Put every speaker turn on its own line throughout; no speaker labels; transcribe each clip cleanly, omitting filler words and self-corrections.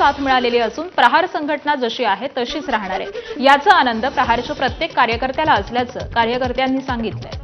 साथ मिळालेली असून प्रहार संघटना जशी आहे तशीच राहणार आहे। याचा आनंद प्रहारच्या प्रत्येक कार्यकर्त्याला असल्याचं कार्यकर्त्यांनी सांगितलंय।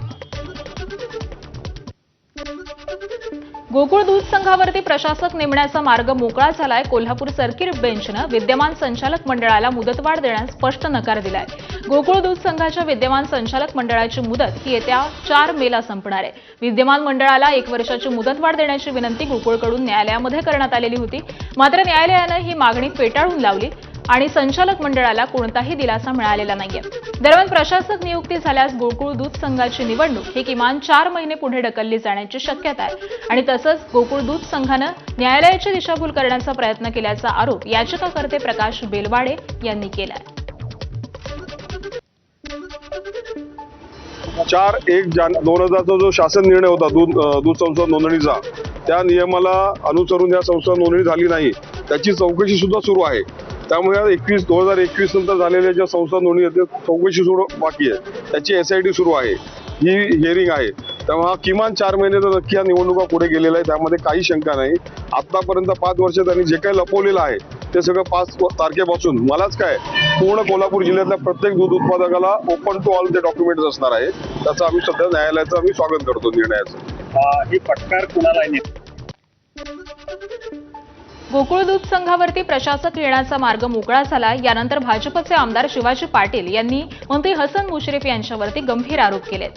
गोकुळ दूध संघावरती प्रशासक नेमण्याचा मार्ग मोकळा झालाय। कोल्हापूर सर्किट बेंचनं विद्यमान संचालक मंडळाला मुदतवाढ देण्यास स्पष्ट नकार दिलाय। गोकुळ दूध संघाच्या विद्यमान संचालक मंडळाची मुदत ही येत्या 4 मेला संपणार आहे। विद्यमान मंडळाला 1 वर्षाची मुदतवाढ देण्याची विनंती गोकुळकडून न्यायालयामध्ये करण्यात आलेली होती, मात्र न्यायालयानं ही मागणी फेटाळून लावली आणि संचालक मंडळाला कोणताही दिलासा मिळालेला नाहीये। दरम्यान प्रशासक नियुक्ती झाल्यास गोकुळ दूध संघाची निवडणूक ही किमान 4 महिने पुढे ढकलली जाण्याची शक्यता आहे आणि तसंच गोकुळ दूध संघानं न्यायालयाची दिशाभूल करण्याचा प्रयत्न केल्याचा आरोप याचिकाकर्ते प्रकाश बेलवाडे यांनी केलाय।
4/1/2000 जो शासन निर्णय होता दूध संस्था नोंदणीचा, त्या नियमाला अनुसरून या संस्था नोंदणी झाली नाही, त्याची चौकशी सुद्धा सुरू आहे। त्यामुळे 2021 नंतर झालेल्या ज्या संस्था नोंदणी चौकशी सुरू बाकी आहे, त्याची SIT सुरू आहे, ही हिअरिंग आहे। त्यामुळे हा किमान 4 महिने तर नक्की या निवडणुका पुढे गेलेला आहे, त्यामध्ये काही शंका नाही। आतापर्यंत 5 वर्ष त्यांनी जे काही लपवलेलं आहे ते सगळं 5 तारखेपासून मलाच काय पूर्ण कोल्हापूर जिल्ह्यातल्या प्रत्येक दूध उत्पादकाला ओपन टू ऑल ते डॉक्युमेंट्स असणार आहे। त्याचं आम्ही सध्या न्यायालयाचं आम्ही स्वागत करतो निर्णयाचं।
ही फटकार कुणाला आहे?
गोकुळ दूध संघावरती प्रशासक येण्याचा मार्ग मोकळा झाला। यानंतर भाजपचे आमदार शिवाजी पाटील यांनी मंत्री हसन मुश्रीफ यांच्यावरती गंभीर आरोप केलेत।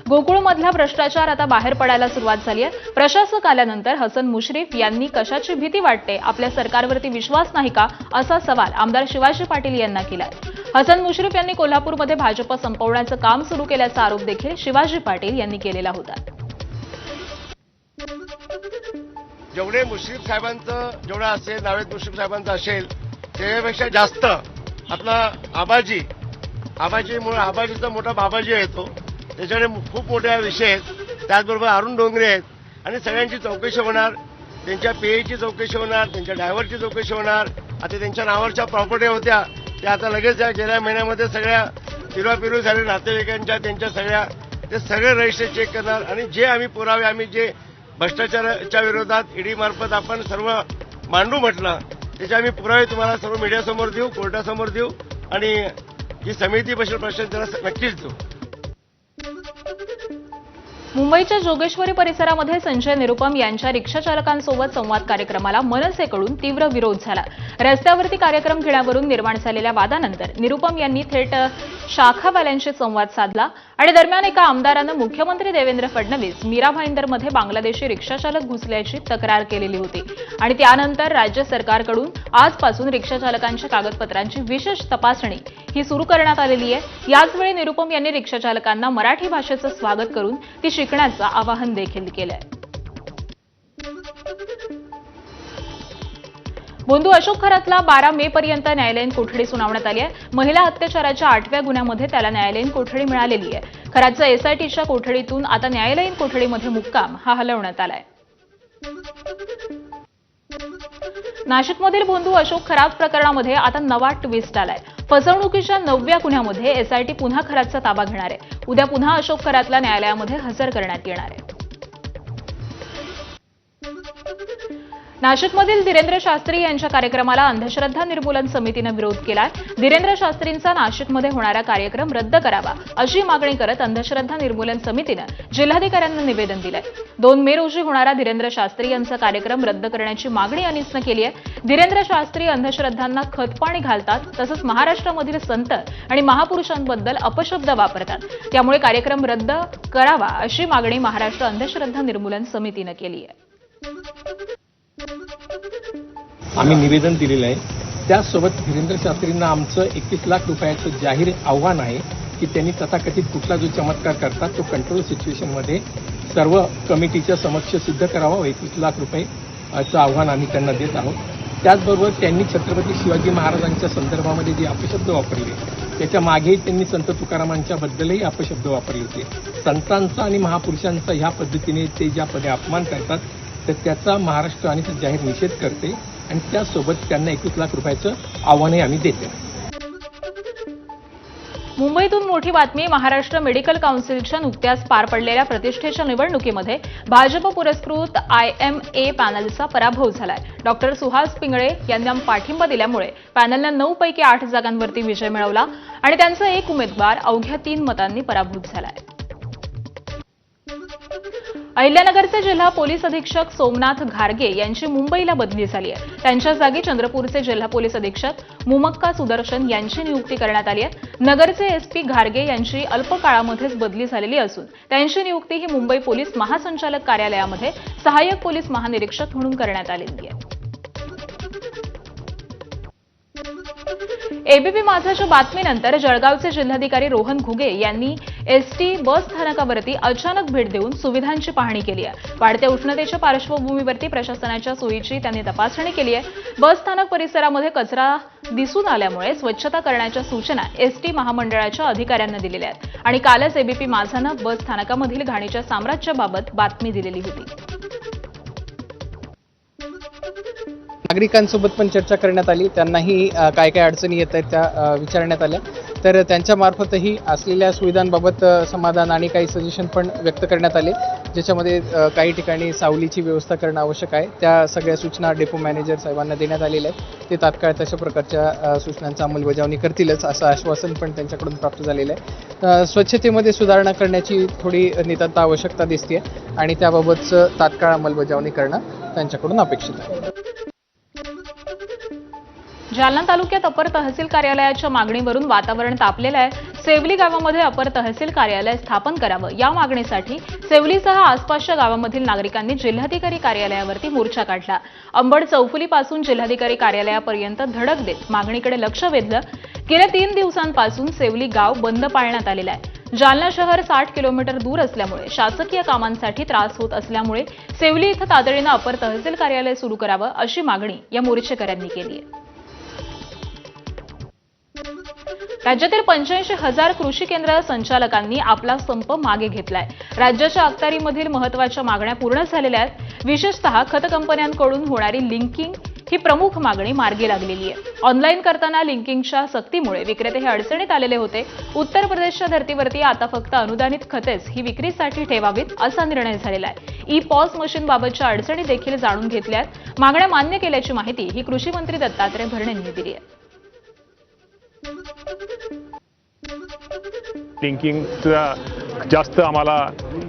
गोकुळमधला भ्रष्टाचार आता बाहेर पडायला सुरुवात झाली आहे। प्रशासक आल्यानंतर हसन मुश्रीफ यांनी कशाची भीती वाटते, आपल्या सरकारवरती विश्वास नाही का, असा सवाल आमदार शिवाजी पाटील यांना केलाय। हसन मुश्रीफ यांनी कोल्हापूरमध्ये भाजप संपवण्याचं काम सुरू केल्याचा आरोप देखील शिवाजी पाटील यांनी केलेला होता।
जेवढे मुश्रीफ साहेबांचं जेवढं असेल, नावेद मुश्रीफ साहेबांचं असेल, त्यापेक्षा जास्त आपला आबाजीचा मोठा बाबाजी येतो, त्याच्याकडे खूप मोठे विषय आहेत। त्याचबरोबर अरुण डोंगरे आहेत आणि सगळ्यांची चौकशी होणार, त्यांच्या पेची चौकशी होणार, त्यांच्या ड्रायव्हरची चौकशी होणार। आता त्यांच्या नावावरच्या प्रॉपर्टी होत्या त्या आता लगेच गेल्या महिन्यामध्ये सगळ्या फिरवाफिरवी झाले नातेवाईकांच्या, त्यांच्या सगळ्या ते सगळे रजिस्टर चेक करणार आणि जे आम्ही पुरावे आम्ही जे भ्रष्टाचाराच्या विरोधात ED मार्फत आपण सर्व मांडू म्हटलं, त्याचे आम्ही पुरावे तुम्हाला सर्व मीडियासमोर देऊ, कोर्टासमोर देऊ आणि ही समिती बसेल प्रश्न त्याला नक्कीच देऊ।
मुंबईच्या जोगेश्वरी परिसरामध्ये संजय निरुपम यांच्या रिक्षा चालकांसोबत संवाद कार्यक्रमाला मनसेकडून तीव्र विरोध झाला। रस्त्यावरती कार्यक्रम घेण्यावरून निर्माण झालेल्या वादानंतर निरुपम यांनी थेट शाखावाल्यांशी संवाद साधला आणि दरम्यान एका आमदारानं मुख्यमंत्री देवेंद्र फडणवीस मीरा भाईंदरमध्ये बांगलादेशी रिक्षाचालक घुसल्याची तक्रार केलेली होती आणि त्यानंतर राज्य सरकारकडून आजपासून रिक्षाचालकांच्या कागदपत्रांची विशेष तपासणी ही सुरू करण्यात आलेली आहे। याचवेळी निरुपम यांनी रिक्षाचालकांना मराठी भाषेचं स्वागत करून ती शिकण्याचं आवाहन देखील केलंय। बोंधू अशोक खरातला 12 मे पर्यंत न्यायालयीन कोठडी सुनावण्यात आली आहे। महिला अत्याचाराच्या 8व्या गुन्ह्यामध्ये त्याला न्यायालयीन कोठडी मिळालेली आहे। खरातचा SITच्या कोठडीतून आता न्यायालयीन कोठडीमध्ये मुक्काम हा हलवण्यात आलाय। नाशिकमधील बोंधू अशोक खरात प्रकरणामध्ये आता नवा ट्विस्ट आलाय। फसवणुकीच्या 9व्या गुन्ह्यामध्ये SIT पुन्हा खरातचा ताबा घेणार आहे। उद्या पुन्हा अशोक खरातला न्यायालयामध्ये हजर करण्यात येणार आहे। नाशिकमधील धीरेंद्र शास्त्री यांच्या कार्यक्रमाला अंधश्रद्धा निर्मूलन समितीनं विरोध केलाय। धीरेंद्र शास्त्रींचा नाशिकमध्ये होणारा कार्यक्रम रद्द करावा अशी मागणी करत अंधश्रद्धा निर्मूलन समितीनं जिल्हाधिकाऱ्यांना निवेदन दिलंय। 2 मे रोजी होणारा धीरेंद्र शास्त्री यांचा कार्यक्रम रद्द करण्याची मागणी अनिसनं केली आहे। धीरेंद्र शास्त्री अंधश्रद्धांना खतपाणी घालतात, तसंच महाराष्ट्रामधील संत आणि महापुरुषांबद्दल अपशब्द वापरतात, त्यामुळे कार्यक्रम रद्द करावा अशी मागणी महाराष्ट्र अंधश्रद्धा निर्मूलन समितीनं केली आहे।
आम्ही निवेदन दिलेलं आहे। त्याचसोबत धीरेंद्र शास्त्रींना आमचं 21 लाख रुपयाचं जाहीर आव्हान आहे की त्यांनी तथाकथित कुठला जो चमत्कार करतात तो कंट्रोल सिच्युएशनमध्ये सर्व कमिटीच्या समक्ष सिद्ध करावा व 21 लाख रुपयेचं आव्हान आम्ही त्यांना देत आहोत। त्याचबरोबर त्यांनी छत्रपती शिवाजी महाराजांच्या संदर्भामध्ये जे अपशब्द वापरले त्याच्या मागेही त्यांनी संत तुकारामांच्या बद्दलही अपशब्द वापरले होते। संतांचा आणि महापुरुषांचा ह्या पद्धतीने ते ज्या पदे अपमान करतात तर त्याचा महाराष्ट्र आणि जाहीर निषेध करते आणि त्यासोबत त्यांना 21 लाख रुपयाचं आव्हानही आम्ही देतो।
मुंबईतून मोठी बातमी. महाराष्ट्र मेडिकल काउन्सिलच्या नुकत्याच पार पडलेल्या प्रतिष्ठेच्या निवडणुकीमध्ये भाजप पुरस्कृत IMA पॅनलचा पराभव झालाय. डॉक्टर सुहास पिंगळे यांना पाठिंबा दिल्यामुळे पॅनलनं 9 पैकी 8 जागांवरती विजय मिळवला आणि त्यांचा एक उमेदवार अवघ्या 3 मतांनी पराभूत झालाय. अहिल्यानगरचे जिल्हा पोलीस अधीक्षक सोमनाथ घारगे यांची मुंबईला बदली झाली आहे. त्यांच्या जागी चंद्रपूरचे जिल्हा पोलीस अधीक्षक मुमक्का सुदर्शन यांची नियुक्ती करण्यात आली आहे. नगरचे SP घारगे यांची अल्प काळामध्येच बदली झालेली असून त्यांची नियुक्ती ही मुंबई पोलीस महासंचालक कार्यालयामध्ये सहाय्यक पोलीस महानिरीक्षक म्हणून करण्यात आलेली आहे. एबीपी माझाच्या बातमीनंतर जळगावचे जिल्हाधिकारी रोहन घुगे यांनी ST बस स्थानकावरती अचानक भेट देऊन सुविधांची पाहणी केली आहे. वाढत्या उष्णतेच्या पार्श्वभूमीवरती प्रशासनाच्या सोयीची त्यांनी तपासणी केली आहे. बस स्थानक परिसरामध्ये कचरा दिसून आल्यामुळे स्वच्छता करण्याच्या सूचना ST महामंडळाच्या अधिकाऱ्यांना दिलेल्या आहेत आणि कालच एबीपी माझानं बस स्थानकामधील घाणीच्या साम्राज्याबाबत बातमी दिलेली होती.
नागरिकांसोबत पण चर्चा करण्यात आली. त्यांनाही काय काय अडचणी येत आहेत त्या विचारण्यात आल्या. तर त्यांच्या मार्फतही असलेल्या सुविधांबाबत समाधान आणि काही सजेशन पण व्यक्त करण्यात आले, ज्याच्यामध्ये काही ठिकाणी सावलीची व्यवस्था करणं आवश्यक आहे. त्या सगळ्या सूचना डेपो मॅनेजर साहेबांना देण्यात आलेल्या आहेत. ते तात्काळ तशा प्रकारच्या सूचनांचा अंमलबजावणी करतीलच असं आश्वासन पण त्यांच्याकडून प्राप्त झालेलं आहे. स्वच्छतेमध्ये सुधारणा करण्याची थोडी नितांत आवश्यकता दिसते आणि त्याबाबतचं तात्काळ अंमलबजावणी करणं त्यांच्याकडून अपेक्षित आहे.
जालना तालुक्यात अपर तहसील कार्यालयाच्या मागणीवरून वातावरण तापलेलं आहे. सेवली गावामध्ये अपर तहसील कार्यालय स्थापन करावं या मागणीसाठी सेवलीसह आसपासच्या गावामधील नागरिकांनी जिल्हाधिकारी कार्यालयावरती मोर्चा काढला. अंबड चौफुलीपासून जिल्हाधिकारी कार्यालयापर्यंत धडक देत मागणीकडे लक्ष वेधलं. गेल्या 3 दिवसांपासून सेवली गाव बंद पाळण्यात आलेलं आहे. जालना शहर 60 किलोमीटर दूर असल्यामुळे शासकीय कामांसाठी त्रास होत असल्यामुळे सेवली इथं तातडीनं अपर तहसील कार्यालय सुरू करावं अशी मागणी या मोर्चेकऱ्यांनी केली आहे. राज्यातील 85,000 कृषी केंद्र संचालकांनी आपला संप मागे घेतलाय. राज्याच्या अखत्यारीमधील महत्त्वाच्या मागण्या पूर्ण झालेल्या आहेत. विशेषतः खत कंपन्यांकडून होणारी लिंकिंग ही प्रमुख मागणी मार्गी लागलेली आहे. ऑनलाईन करताना लिंकिंगच्या सक्तीमुळे विक्रेते हे अडचणीत आलेले होते. उत्तर प्रदेशच्या धर्तीवरती आता फक्त अनुदानित खतेच ही विक्रीसाठी ठेवावीत असा निर्णय झालेला आहे. पॉस मशीनबाबतच्या अडचणी देखील जाणून घेतल्यात. मागण्या मान्य केल्याची माहिती ही कृषी मंत्री दत्तात्रय भरणे यांनी दिली आहे.
लिंकिंगचा जास्त आम्हाला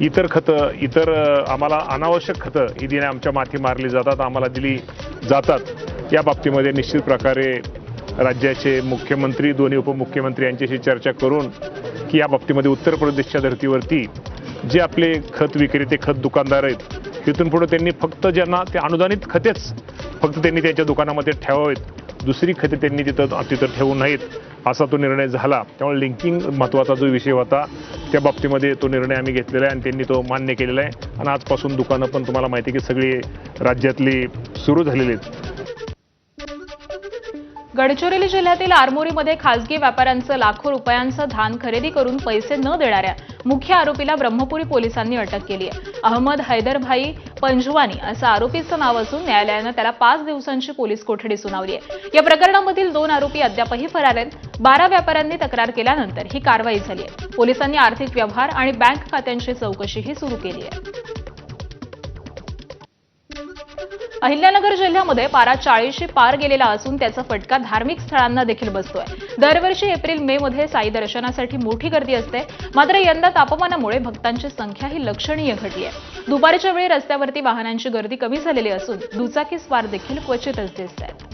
इतर आम्हाला अनावश्यक खतं ही दिने आमच्या माथी मारली जातात, आम्हाला दिली जातात. या बाबतीमध्ये निश्चित प्रकारे राज्याचे मुख्यमंत्री, दोन्ही उपमुख्यमंत्री यांच्याशी चर्चा करून की या बाबतीमध्ये उत्तर प्रदेशच्या धर्तीवरती जे आपले खत विक्रेते, खत दुकानदार आहेत, तिथून पुढे त्यांनी फक्त ज्यांना ते अनुदानित खतेच फक्त त्यांनी त्यांच्या दुकानामध्ये ठेवावेत, दुसरी खते त्यांनी तिथं ठेवू नयेत असा तो निर्णय झाला. त्यामुळे लिंकिंग महत्त्वाचा जो विषय होता त्या बाबतीमध्ये तो निर्णय आम्ही घेतलेला आहे आणि त्यांनी तो मान्य केलेला आहे. आणि आजपासून दुकानं पण तुम्हाला माहिती आहे की सगळी राज्यातली सुरू झालेली आहेत.
गडचिरोली जिल्ह्यातील आरमोरीमध्ये खासगी व्यापाऱ्यांचं लाखो रुपयांचं धान खरेदी करून पैसे न देणाऱ्या मुख्य आरोपीला ब्रह्मपुरी पोलिसांनी अटक केली आहे. अहमद हैदरभाई पंजवानी असं आरोपीचं नाव असून न्यायालयानं त्याला 5 दिवसांची पोलीस कोठडी सुनावली आहे. या प्रकरणामधील 2 आरोपी अद्यापही फरार आहेत. 12 व्यापाऱ्यांनी तक्रार केल्यानंतर ही कारवाई झाली आहे. पोलिसांनी आर्थिक व्यवहार आणि बँक खात्यांची चौकशीही सुरू केली आहे. अहिल्यानगर जिल्ह्यामध्ये पारा 40शी पार गेलेला असून त्याचा फटका धार्मिक स्थळांना देखील बसतोय. दरवर्षी एप्रिल-मे मध्ये साई दर्शनासाठी मोठी गर्दी असते, मात्र यंदा तापमानामुळे भक्तांची संख्या ही लक्षणीय घटली आहे. दुपारच्या वेळी रस्त्यावरती वाहनांची गर्दी कमी झालेली असून दुचाकी स्वार देखील क्वचितच दिसत आहेत.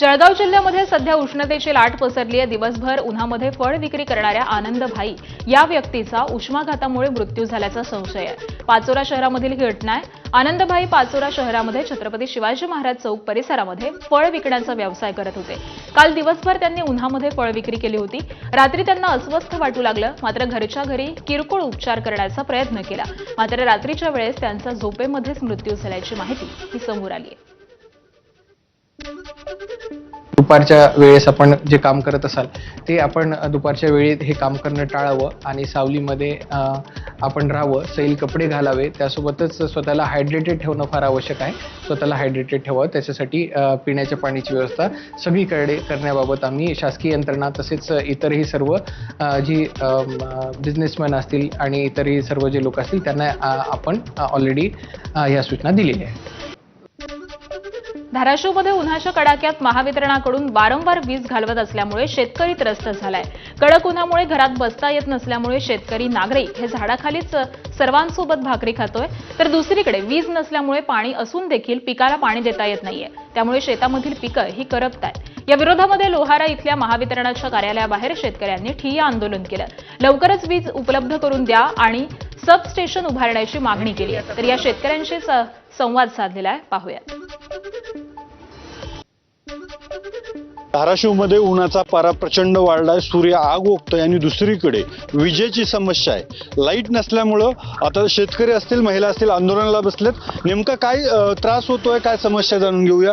जळगाव जिल्ह्यामध्ये सध्या उष्णतेची लाट पसरली आहे. दिवसभर उन्हामध्ये फळ विक्री करणाऱ्या आनंद भाई या व्यक्तीचा उष्माघातामुळे मृत्यू झाल्याचा संशय आहे. पाचोरा शहरामधील ही घटना आहे. आनंद भाई पाचोरा शहरामध्ये छत्रपती शिवाजी महाराज चौक परिसरामध्ये फळ विकण्याचा व्यवसाय करत होते. काल दिवसभर त्यांनी उन्हामध्ये फळ विक्री केली होती. रात्री त्यांना अस्वस्थ वाटू लागलं, मात्र घरच्या घरी किरकोळ उपचार करण्याचा प्रयत्न केला, मात्र रात्रीच्या वेळेस त्यांचा झोपेमध्येच मृत्यू झाल्याची माहिती ही समोर आली आहे.
दुपारच्या वेळेस आपण जे काम करत असाल ते आपण दुपारच्या वेळेत हे काम करणं टाळावं आणि सावलीमध्ये आपण राहावं, सैल कपडे घालावे, त्यासोबतच स्वतःला हायड्रेटेड ठेवणं फार आवश्यक आहे. स्वतःला हायड्रेटेड ठेवावं, त्याच्यासाठी पिण्याच्या पाण्याची व्यवस्था सगळीकडे करण्याबाबत आम्ही शासकीय यंत्रणा तसेच इतरही सर्व जी बिझनेसमॅन असतील आणि इतरही सर्व जे लोक असतील त्यांना आपण ऑलरेडी ह्या सूचना दिलेल्या आहेत.
धाराशिवमध्ये उन्हाच्या कडाक्यात महावितरणाकडून वारंवार वीज घालवत असल्यामुळे शेतकरी त्रस्त झालाय. कडक उन्हामुळे घरात बसता येत नसल्यामुळे शेतकरी नागरिक हे झाडाखालीच सर्वांसोबत भाकरी खातोय, तर दुसरीकडे वीज नसल्यामुळे पाणी असून देखील पिकाला पाणी देता येत नाहीये. त्यामुळे शेतामधील पिकं ही करपतायत. या विरोधामध्ये लोहारा इथल्या महावितरणाच्या कार्यालयाबाहेर शेतकऱ्यांनी ठिय्या आंदोलन केलं. लवकरच वीज उपलब्ध करून द्या आणि सबस्टेशन उभारण्याची मागणी केली. तर या शेतकऱ्यांशी संवाद साधलेला आहे, पाहूयात.
धाराशिवमध्ये उन्हाचा पारा प्रचंड वाढलाय, सूर्य आग ओकतोय आणि दुसरीकडे विजेची समस्या आहे. लाईट नसल्यामुळं आता शेतकरी असतील, महिला असतील आंदोलनाला बसलेत. नेमका काय त्रास होतोय, काय समस्या जाणून घेऊया.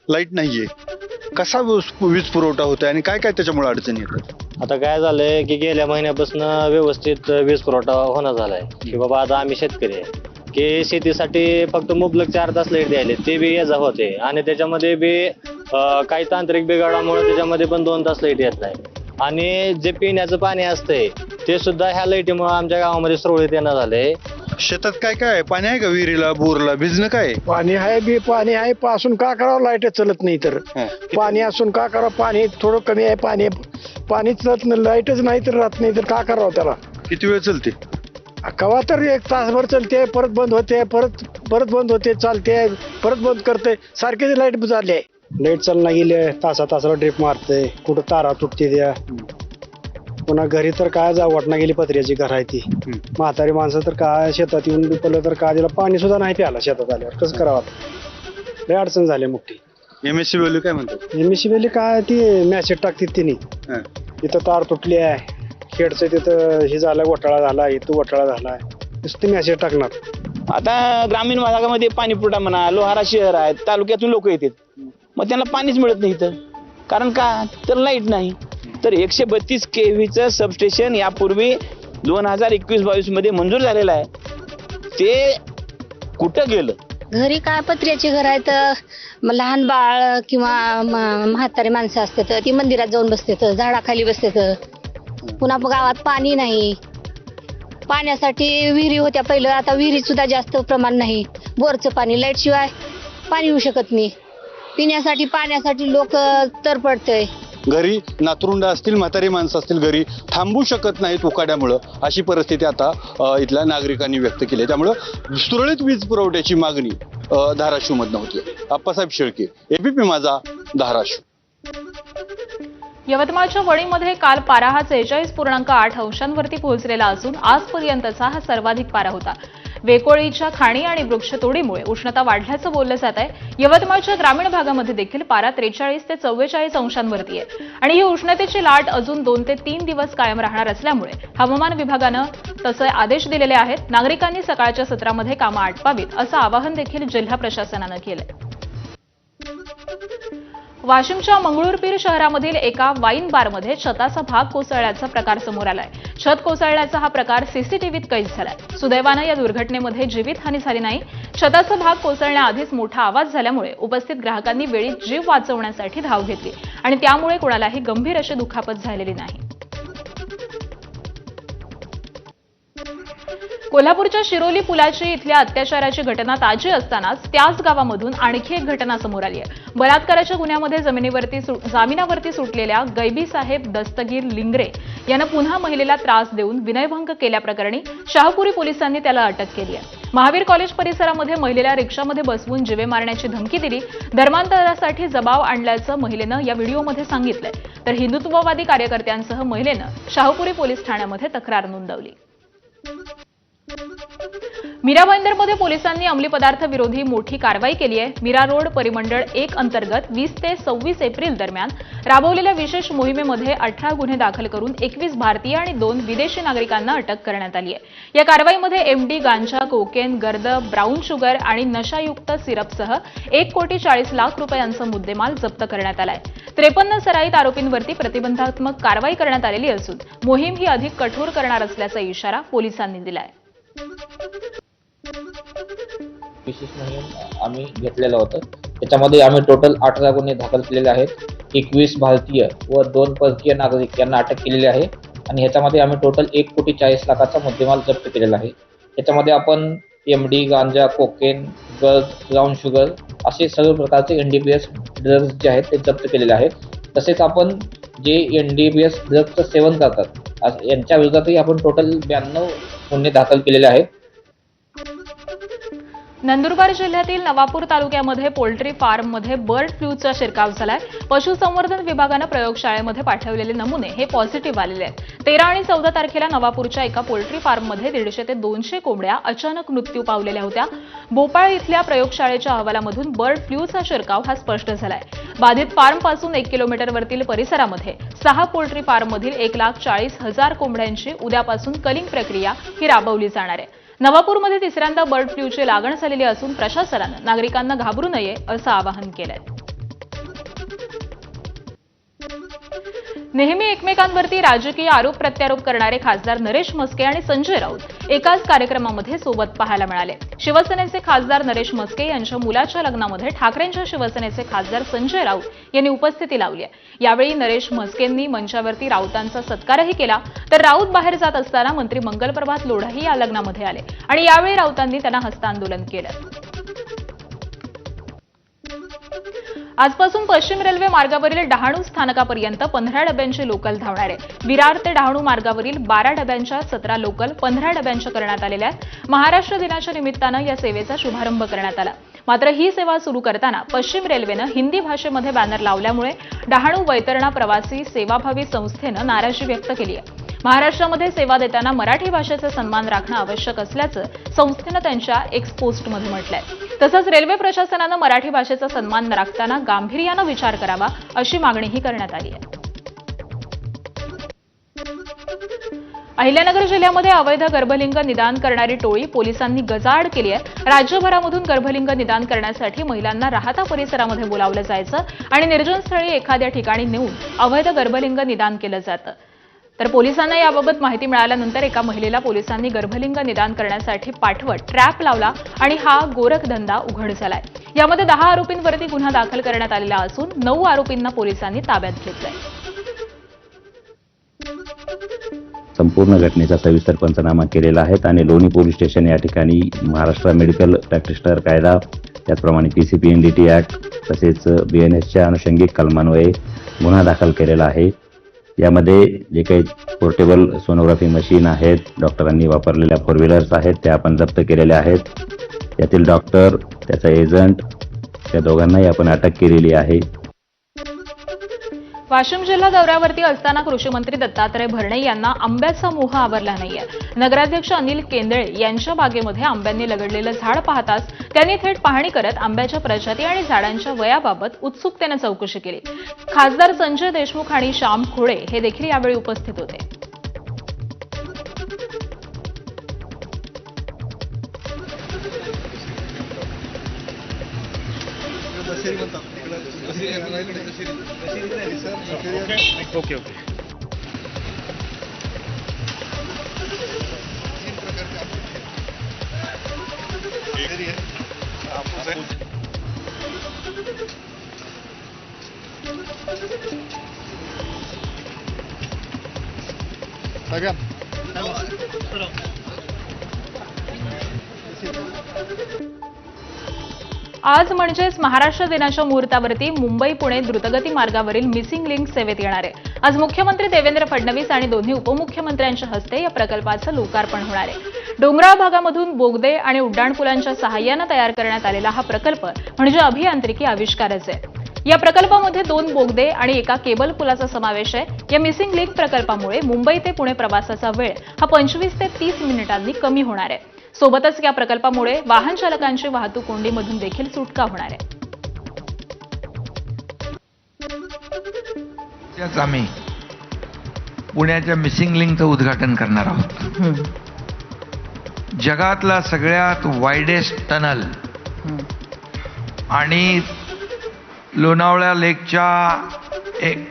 लाईट नाहीये, कसा वीज पुरवठा होतोय आणि काय काय त्याच्यामुळे अडचणी येतात?
आता काय झालंय की गेल्या महिन्यापासून व्यवस्थित वीज पुरवठा होणं झालाय की बाबा आता आम्ही शेतकरी आहे की शेतीसाठी फक्त मुबलक 4 तास लाईट द्यायले, ते बी याचा होते आणि त्याच्यामध्ये बी काही तांत्रिक बिघाडामुळे त्याच्यामध्ये पण 2 तास लाईट येत नाही. आणि जे पिण्याचं पाणी असतंय ते सुद्धा ह्या लाईटीमुळे आमच्या गावामध्ये सुरळीत येणं झालंय.
शेतात काय काय आहे? पाणी आहे का विहिरीला, बोरला? भिजणं काय आहे?
पाणी आहे बी, पाणी आहे पासून का करावं, लाईट चलत नाही तर पाणी असून का करावं. पाणी थोडं कमी आहे, पाणी चलत नाही, लाईटच नाही तर राहत नाही तर का करावं त्याला.
किती वेळ चलते?
कवा तर 1 तासभर चलते, परत बंद होते, परत बंद होते, चालते, परत बंद करते, सारखे लाईट चालली आहे. लाईट चालना गेले, तासाला ड्रिप मारते, कुठं तारा तुटते त्या. पुन्हा घरी तर काय वाटणं गेली, पत्र्याची घर आहे ती. म्हातारी माणसं तर काय शेतात येऊन बिपलं तर काय तिला पाणी सुद्धा नाही प्यायला शेतात आल्यावर. कसं करावं, लय अडचण झाली मोठी.
MSC व्हॅल्यू काय म्हणतात?
MSC काय ती मॅसेज टाकतात तिने, तिथं तार तुटली आहे, खेडचं तिथं हे झालं, घोटाळा झाला, इथं घोटाळा झाला, नुसती मॅसेज टाकणार.
आता ग्रामीण भागामध्ये पाणी पुरवठा म्हणा, लोहारा शहर आहे, तालुक्यातून लोक येतात, मग त्यांना पाणीच मिळत नाही इथं. कारण का तर लाईट नाही. तर 132 kVचं सबस्टेशन यापूर्वी 2021-22 मध्ये मंजूर झालेलं आहे, ते कुठं गेलं?
घरी काय पत्र्याची घर आहेत, लहान बाळ किंवा म्हातारी माणसं असतात ती मंदिरात जाऊन बसतात, झाडाखाली बसतात. पुन्हा गावात पाणी नाही, पाण्यासाठी विहिरी होत्या पहिलं, आता विहिरीत सुद्धा जास्त प्रमाण नाही. बोरचं पाणी, लाईट शिवाय पाणी येऊ शकत नाही. पिण्यासाठी पाण्यासाठी लोक तरपडतंय.
घरी नातरुंड असतील, म्हातारी माणसं असतील, घरी थांबू शकत नाहीत उकाड्यामुळं, अशी परिस्थिती आता इथल्या नागरिकांनी व्यक्त केली आहे. त्यामुळं सुरळीत वीज पुरवठ्याची मागणी धाराशिवमधनं होती. आप्पासाहेब शेळके, ABP माझा, धाराशिव.
यवतमाळच्या वणीमध्ये काल पारा हा 46.8 अंशांवरती पोहोचलेला असून आजपर्यंतचा हा सर्वाधिक पारा होता. वेकोळीच्या खाणी आणि वृक्षतोडीमुळे उष्णता वाढल्याचं बोललं जात आहे. यवतमाळच्या ग्रामीण भागामध्ये देखील पारा 43 ते 44 अंशांवरती आहे आणि ही उष्णतेची लाट अजून 2 ते 3 दिवस कायम राहणार असल्यामुळे हवामान विभागानं तसे आदेश दिलेले आहेत. नागरिकांनी सकाळच्या सत्रामध्ये कामं आटपावीत असं आवाहन देखील जिल्हा प्रशासनानं केलंय. वाशिमच्या मंगळूरपीर शहरामधील एका वाईन बारमध्ये छताचा भाग कोसळल्याचा प्रकार समोर आलाय. छत कोसळल्याचा हा प्रकार सीसीटीव्हीत कैद झालाय. सुदैवानं या दुर्घटनेमध्ये जीवितहानी झाली नाही. छताचा भाग कोसळण्याआधीच मोठा आवाज झाल्यामुळे उपस्थित ग्राहकांनी वेळीच जीव वाचवण्यासाठी धाव घेतली आणि त्यामुळे कोणालाही गंभीर अशी दुखापत झालेली नाही. कोल्हापूरच्या शिरोली पुलाची इथल्या अत्याचाराची घटना ताजी असतानाच त्याच गावामधून आणखी एक घटना समोर आली आहे. बलात्काराच्या गुन्ह्यामध्ये जामिनावरती सुटलेल्या गैबीसाहेब दस्तगीर लिंगरे यानं पुन्हा महिलेला त्रास देऊन विनयभंग केल्याप्रकरणी शाहपुरी पोलिसांनी त्याला अटक केली आहे. महावीर कॉलेज परिसरामध्ये महिलेला रिक्षामध्ये बसवून जीवे मारण्याची धमकी दिली. धर्मांतरासाठी जबाव आणल्याचं महिलेनं या व्हिडिओमध्ये सांगितलंय. तर हिंदुत्ववादी कार्यकर्त्यांसह महिलेनं शाहपुरी पोलीस ठाण्यामध्ये तक्रार नोंदवली. मीरा भाईंदरमध्ये पोलिसांनी अंमली पदार्थ विरोधी मोठी कारवाई केली आहे. मीरा रोड परिमंडळ 1 अंतर्गत 20 ते 26 एप्रिल दरम्यान राबवलेल्या विशेष मोहिमेमध्ये 18 गुन्हे दाखल करून 21 भारतीय आणि 2 विदेशी नागरिकांना अटक करण्यात आली आहे. या कारवाईमध्ये एमडी, गांजा, कोकेन, गर्द, ब्राऊन शुगर आणि नशायुक्त सिरपसह 1,40,00,000 रुपयांचा मुद्देमाल जप्त करण्यात आलाय. 53 सराईत आरोपींवरती प्रतिबंधात्मक कारवाई करण्यात आलेली असून मोहीम ही अधिक कठोर करणार असल्याचा इशारा पोलिसांनी दिलाय.
विशेष मोहीम आम्ही घेतलेलं होतं. त्याच्यामध्ये आम्ही टोटल 18 गुन्हे दाखल केलेले आहेत. 21 भारतीय व 2 परकीय नागरिक यांना अटक केलेली आहे आणि ह्याच्यामध्ये आम्ही टोटल 1,40,00,000चा मुद्देमाल जप्त केलेला आहे. त्याच्यामध्ये आपण एमडी, गांजा, कोकेन, गर्द, ब्राऊन शुगर असे सर्व प्रकारचे एनडीपीएस ड्रग्ज जे आहेत ते जप्त केलेले आहेत. तसेच आपण जे एनडीपीएस ड्रग्जचं सेवन करतात यांच्या विरोधातही आपण टोटल 92 गुन्हे दाखल केलेले आहेत.
नंदुरबार जिल्ह्यातील नवापूर तालुक्यामध्ये पोल्ट्री फार्ममध्ये बर्ड फ्लूचा शिरकाव झालाय. पशुसंवर्धन विभागानं प्रयोगशाळेमध्ये पाठवलेले नमुने हे पॉझिटिव्ह आलेले आहेत. 13 आणि 14 तारखेला नवापूरच्या एका पोल्ट्री फार्ममध्ये 150 ते 200 कोंबड्या अचानक मृत्यू पावलेल्या होत्या. भोपाळ इथल्या प्रयोगशाळेच्या अहवालामधून बर्ड फ्लूचा शिरकाव हा स्पष्ट झालाय. बाधित फार्मपासून 1 किलोमीटरवरील परिसरामध्ये 6 पोल्ट्री फार्ममधील 1,40,000 कोंबड्यांची उद्यापासून कलिंग प्रक्रिया ही राबवली जाणार आहे. नवापूरमध्ये तिसऱ्यांदा बर्ड फ्लूची लागण झालेली असून प्रशासनानं नागरिकांना घाबरू नये असं आवाहन केलंय. नेहमी एकमेकांवरती राजकीय आरोप प्रत्यारोप करणारे खासदार नरेश म्हस्के आणि संजय राऊत एकाच कार्यक्रमामध्ये सोबत पाहायला मिळाले. शिवसेनेचे खासदार नरेश म्हस्के यांच्या मुलाच्या लग्नामध्ये ठाकरेंच्या शिवसेनेचे खासदार संजय राऊत यांनी उपस्थिती लावली आहे. यावेळी नरेश म्हस्केंनी मंचावरती राऊतांचा सत्कारही केला. तर राऊत बाहेर जात असताना मंत्री मंगलप्रभात लोढाही या लग्नामध्ये आले आणि यावेळी राऊतांनी त्यांना हस्तांदोलन केलं. आजपासून पश्चिम रेल्वे मार्गावरील डहाणू स्थानकापर्यंत 15 डब्यांची लोकल धावणार आहे. विरार ते डहाणू मार्गावरील 12 डब्यांच्या 17 लोकल 15 डब्यांच्या करण्यात आलेल्या आहेत. महाराष्ट्र दिनाच्या निमित्तानं या सेवेचा शुभारंभ करण्यात आला. मात्र ही सेवा सुरू करताना पश्चिम रेल्वेनं हिंदी भाषेमध्ये बॅनर लावल्यामुळे डहाणू वैतरणा प्रवासी सेवाभावी संस्थेनं नाराजी व्यक्त केली आहे. महाराष्ट्रामध्ये सेवा देताना मराठी भाषेचा सन्मान राखणं आवश्यक असल्याचं संस्थेनं त्यांच्या एक्स पोस्टमध्ये म्हटलंय. तसंच रेल्वे प्रशासनानं मराठी भाषेचा सन्मान राखताना गांभीर्यानं विचार करावा अशी मागणीही करण्यात आली आहे. अहिल्यानगर जिल्ह्यामध्ये अवैध गर्भलिंग निदान करणारी टोळी पोलिसांनी गजाआड केली आहे. राज्यभरामधून गर्भलिंग निदान करण्यासाठी महिलांना राहता परिसरामध्ये बोलावलं जायचं आणि निर्जन स्थळी एखाद्या ठिकाणी नेऊन अवैध गर्भलिंग निदान केलं जातं. तर पोलिसांना याबाबत माहिती मिळाल्यानंतर एका महिलेला पोलिसांनी गर्भलिंग निदान करण्यासाठी पाठवत ट्रॅप लावला आणि हा गोरखधंदा उघड झालाय. यामध्ये 10 आरोपींवरती गुन्हा दाखल करण्यात आलेला असून 9 आरोपींना पोलिसांनी ताब्यात घेतलंय.
संपूर्ण घटनेचा सविस्तर पंचनामा केलेला आहे आणि लोणी पोलीस स्टेशन या ठिकाणी महाराष्ट्र मेडिकल प्रॅक्टिशनर कायदा त्याचप्रमाणे PCPNDT ऍक्ट तसेच BNSच्या अनुषंगिक कलमान्वये गुन्हा दाखल केलेला आहे. यामध्ये जे काही पोर्टेबल सोनोग्राफी मशीन आहेत, डॉक्टरांनी वापरलेल्या 4 व्हीलर्स आहेत त्या आपण जप्त केलेल्या आहेत. यातील डॉक्टर, त्याचा एजंट त्या दोघांनाही आपण अटक केलेली आहे.
वाशिम जिल्हा दौऱ्यावरती असताना कृषी मंत्री दत्तात्रय भरणे यांना आंब्याचा मोह आवरला नाहीये. नगराध्यक्ष अनिल केंदळे यांच्या बागेमध्ये आंब्यांनी लगडलेलं झाड पाहताच त्यांनी थेट पाहणी करत आंब्याच्या प्रजाती आणि झाडांच्या वयाबाबत उत्सुकतेने चौकशी केली. खासदार संजय देशमुख आणि श्याम खोळे हे देखील यावेळी उपस्थित होते.
ओके.
आज म्हणजेच महाराष्ट्र दिनाच्या मुहूर्तावरती मुंबई पुणे द्रुतगती मार्गावरील मिसिंग लिंक सेवेत येणार आहे. आज मुख्यमंत्री देवेंद्र फडणवीस आणि दोन्ही उपमुख्यमंत्र्यांच्या हस्ते या प्रकल्पाचं लोकार्पण होणार आहे. डोंगराळ भागामधून बोगदे आणि उड्डाणपुलांच्या सहाय्यानं तयार करण्यात आलेला हा प्रकल्प म्हणजे अभियांत्रिकी आविष्कारच आहे. या प्रकल्पामध्ये 2 बोगदे आणि एका केबल पुलाचा समावेश आहे. या मिसिंग लिंक प्रकल्पामुळे मुंबई ते पुणे प्रवासाचा वेळ हा 25 ते 30 मिनिटांनी कमी होणार आहे. सोबतच या प्रकल्पामुळे वाहन चालकांची वाहतूक कोंडीमधून देखील सुटका होणार आहे.
त्याच आम्ही पुण्याच्या मिसिंग लिंकचं उद्घाटन करणार आहोत. जगातला सगळ्यात वाईडेस्ट टनल आणि लोणावळा लेकच्या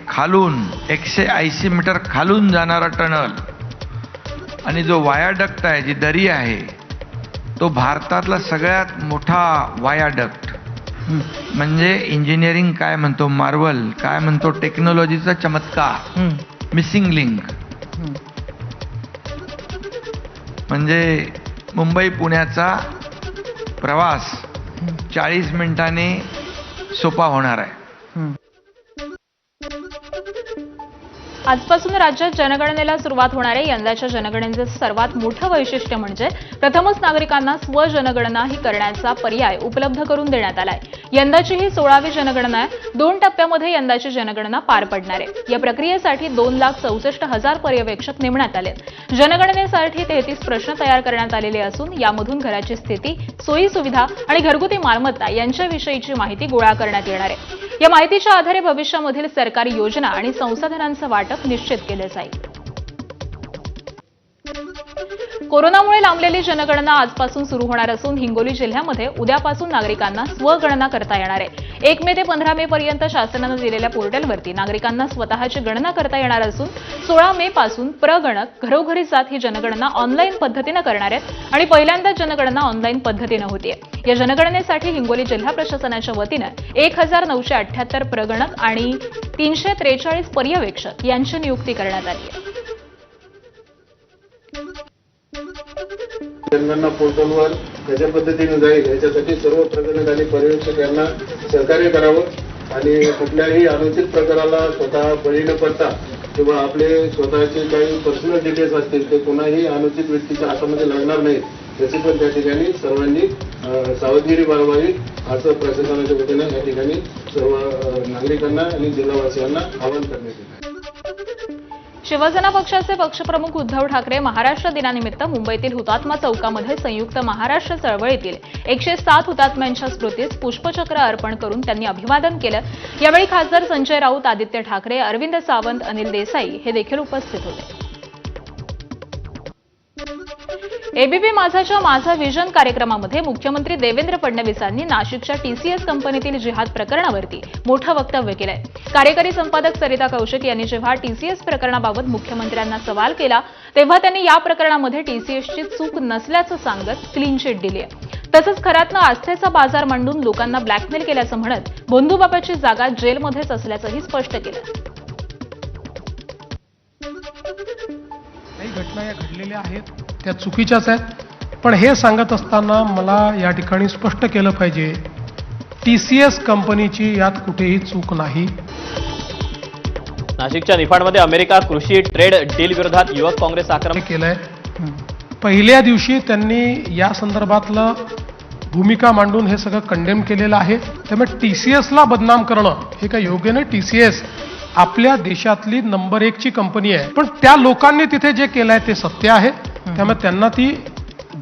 खालून 180 मीटर खालून जाणारा टनल आणि जो वायाडक्ट आहे, जी दरी आहे, तो भारतातला सगळ्यात मोठा वायाडक्ट. म्हणजे इंजिनिअरिंग काय म्हणतो मार्वल, काय म्हणतो टेक्नॉलॉजीचा चमत्कार, मिसिंग लिंक. म्हणजे मुंबई पुण्याचा प्रवास 40 मिनिटांनी सोपा होणार आहे.
आजपासून राज्यात जनगणनेला सुरुवात होणार आहे. यंदाच्या जनगणनेचं सर्वात मोठं वैशिष्ट्य म्हणजे प्रथमच नागरिकांना स्वजनगणना ही करण्याचा पर्याय उपलब्ध करून देण्यात आलाय. यंदाची ही 16वी जनगणना आहे. 2 टप्प्यामध्ये यंदाची जनगणना पार पडणार आहे. या प्रक्रियेसाठी 2,64,000 पर्यवेक्षक नेमण्यात आले. जनगणनेसाठी 33 प्रश्न तयार करण्यात आलेले असून यामधून घराची स्थिती, सोयी सुविधा आणि घरगुती मालमत्ता यांच्याविषयीची माहिती गोळा करण्यात येणार आहे. या माहितीच्या आधारे भविष्यामधील सरकारी योजना आणि संसाधनांचं वाटप निश्चित केलं जाईल. कोरोनामुळे लांबलेली जनगणना आजपासून सुरू होणार असून हिंगोली जिल्ह्यामध्ये उद्यापासून नागरिकांना स्वगणना करता येणार आहे. 1 मे ते 15 मे पर्यंत शासनानं दिलेल्या पोर्टलवरती नागरिकांना स्वतःची गणना करता येणार असून 16 मे पासून प्रगणक घरोघरी जात ही जनगणना ऑनलाईन पद्धतीनं करणार आहेत आणि पहिल्यांदा जनगणना ऑनलाईन पद्धतीनं होतीये. या जनगणनेसाठी हिंगोली जिल्हा प्रशासनाच्या वतीनं 1,978 प्रगणक आणि 343 पर्यवेक्षक यांची नियुक्ती करण्यात आली आहे.
जनगणना पोर्टलवर कशा पद्धतीने जाईल याच्यासाठी सर्व प्रगणक आणि पर्यवेक्षक यांना सहकार्य करावं आणि कुठल्याही अनुचित प्रकाराला स्वतः बळी न पडता किंवा आपले स्वतःचे काही पर्सनल डिटेल्स असतील ते कोणाही अनुचित व्यक्तीच्या हातामध्ये लागणार नाहीत याची पण त्या ठिकाणी सर्वांनी सावधगिरी बाळगावी असं प्रशासनाच्या वतीनं या ठिकाणी सर्व नागरिकांना आणि जिल्हावासियांना आवाहन करण्यात येत आहे.
शिवसेना पक्षाचे पक्षप्रमुख उद्धव ठाकरे महाराष्ट्र दिनानिमित्त मुंबईतील हुतात्मा चौकामध्ये संयुक्त महाराष्ट्र चळवळीतील 107 हुतात्म्यांच्या स्मृतीस पुष्पचक्र अर्पण करून त्यांनी अभिवादन केलं. यावेळी खासदार संजय राऊत, आदित्य ठाकरे, अरविंद सावंत, अनिल देसाई हे देखील उपस्थित होते. एबीपी माझाच्या माझा विजन कार्यक्रमामध्ये मुख्यमंत्री देवेंद्र फडणवीसांनी नाशिकच्या टीसीएस कंपनीतील जिहाद प्रकरणावरती मोठं वक्तव्य केलंय. कार्यकारी संपादक सरिता कौशिक यांनी जेव्हा टीसीएस प्रकरणाबाबत मुख्यमंत्र्यांना सवाल केला तेव्हा त्यांनी या प्रकरणामध्ये टीसीएसची चूक नसल्याचं सांगत क्लीन चिट दिली आहे. तसंच खऱ्यातनं आस्थेचा बाजार मांडून लोकांना ब्लॅकमेल केल्याचं म्हणत भोंदूबाबाची जागा जेलमध्येच असल्याचंही स्पष्ट केलं.
काही घटना या घडलेल्या आहेत त्या चुकीच्याच आहेत, पण हे सांगत असताना मला या ठिकाणी स्पष्ट केलं पाहिजे टीसीएस कंपनीची यात कुठेही चूक नाही.
नाशिकच्या निफाडमध्ये अमेरिका कृषी ट्रेड डील विरोधात युवक काँग्रेस आक्रमण
केलंय. पहिल्या दिवशी त्यांनी या संदर्भातलं भूमिका मांडून हे सगळं कंडेम केलेलं आहे. त्यामुळे टीसीएसला बदनाम करणं हे काही योग्य नाही. टीसीएस आपल्या देशातली नंबर 1 ची कंपनी आहे, पण त्या लोकांनी तिथे जे केलंय ते सत्य आहे. त्यामुळे त्यांना ती